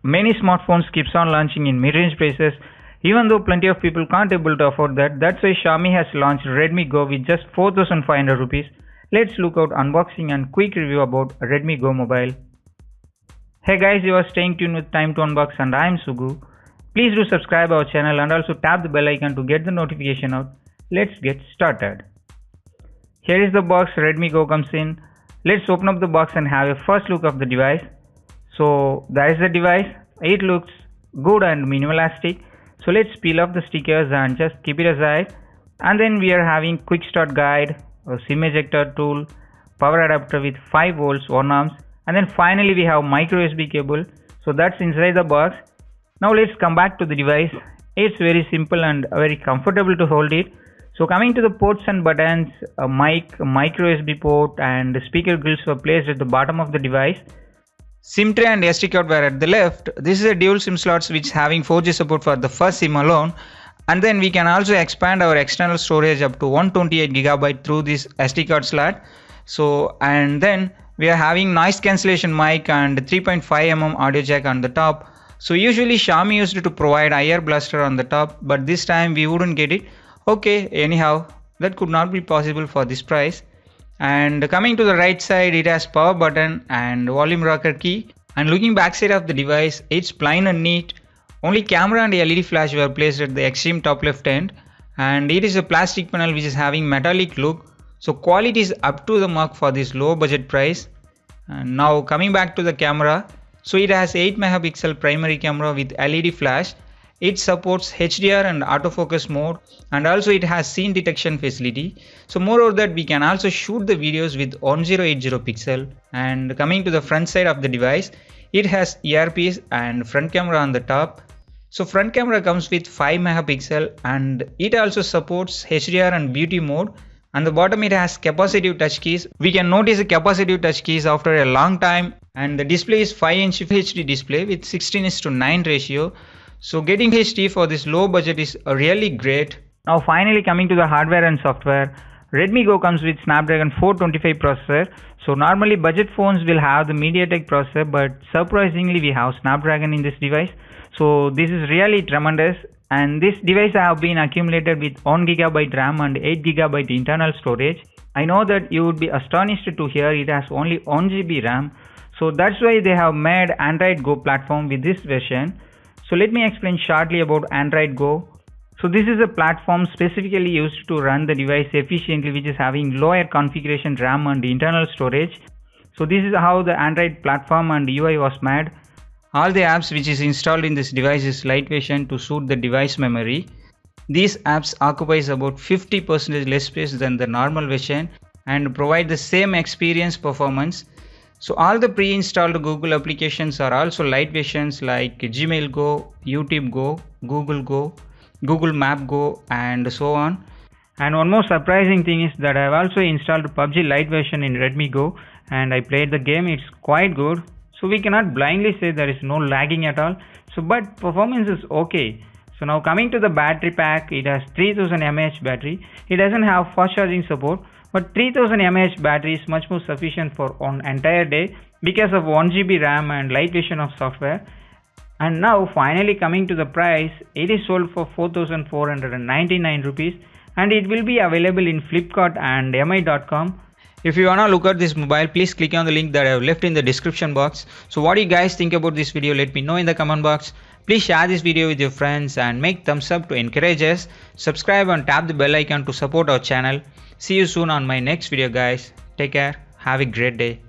many smartphones keeps on launching in mid-range prices, even though plenty of people can't able to afford that. That's why Xiaomi has launched Redmi Go with just 4,500 rupees. Let's look out unboxing and quick review about Redmi Go mobile. Hey guys, you are staying tuned with Time to Unbox and I am Sugu. Please do subscribe our channel and also tap the bell icon to get the notification out. Let's get started. Here is the box Redmi Go comes in. Let's open up the box and have a first look of the device. So that is the device. It looks good and minimalistic. So let's peel off the stickers and just keep it aside. And then we are having quick start guide, a SIM ejector tool, power adapter with 5 volts 1 amps, and then finally we have micro USB cable. So that's inside the box. Now let's come back to the device. It's very simple and very comfortable to hold it. So coming to the ports and buttons, a mic, a micro USB port and speaker grills were placed at the bottom of the device. SIM tray and SD card were at the left. This is a dual SIM slots which having 4G support for the first SIM alone. And then we can also expand our external storage up to 128GB through this SD card slot. So and then we are having noise cancellation mic and 3.5mm audio jack on the top. So usually Xiaomi used to provide IR blaster on the top, but this time we wouldn't get it. Okay, anyhow, that could not be possible for this price. And coming to the right side, it has power button and volume rocker key. And looking backside of the device, it's plain and neat. Only camera and LED flash were placed at the extreme top left end. And it is a plastic panel which is having metallic look. So quality is up to the mark for this low budget price. And now coming back to the camera. So it has 8 megapixel primary camera with LED flash. It supports HDR and autofocus mode, and also it has scene detection facility. So moreover that we can also shoot the videos with 1080 pixel. And coming to the front side of the device, it has earpiece and front camera on the top. So front camera comes with 5 megapixel and it also supports HDR and beauty mode. On the bottom it has capacitive touch keys. We can notice the capacitive touch keys after a long time, and the display is 5-inch HD display with 16:9 ratio. So getting HD for this low budget is really great. Now finally coming to the hardware and software, Redmi Go comes with Snapdragon 425 processor. So normally budget phones will have the MediaTek processor, but surprisingly we have Snapdragon in this device. So this is really tremendous, and this device have been accumulated with 1GB RAM and 8GB internal storage. I know that you would be astonished to hear it has only 1GB RAM. So that's why they have made Android Go platform with this version. So let me explain shortly about Android Go. So this is a platform specifically used to run the device efficiently, which is having lower configuration RAM and internal storage. So this is how the Android platform and UI was made. All the apps which is installed in this device is light version to suit the device memory. These apps occupies about 50% less space than the normal version and provide the same experience performance. So all the pre-installed Google applications are also light versions like Gmail Go, YouTube Go, Google Go, Google Map Go and so on. And one more surprising thing is that I have also installed PUBG Lite version in Redmi Go and I played the game. It's quite good. So we cannot blindly say there is no lagging at all. So but performance is okay. So now coming to the battery pack, it has 3000 mAh battery. It doesn't have fast charging support, but 3000 mAh battery is much more sufficient for an entire day because of 1GB RAM and light version of software. And now finally coming to the price, it is sold for 4,499 rupees and it will be available in Flipkart and mi.com. If you wanna look at this mobile, please click on the link that I have left in the description box. So what do you guys think about this video? Let me know in the comment box. Please share this video with your friends and make thumbs up to encourage us. Subscribe and tap the bell icon to support our channel. See you soon on my next video guys. Take care. Have a great day.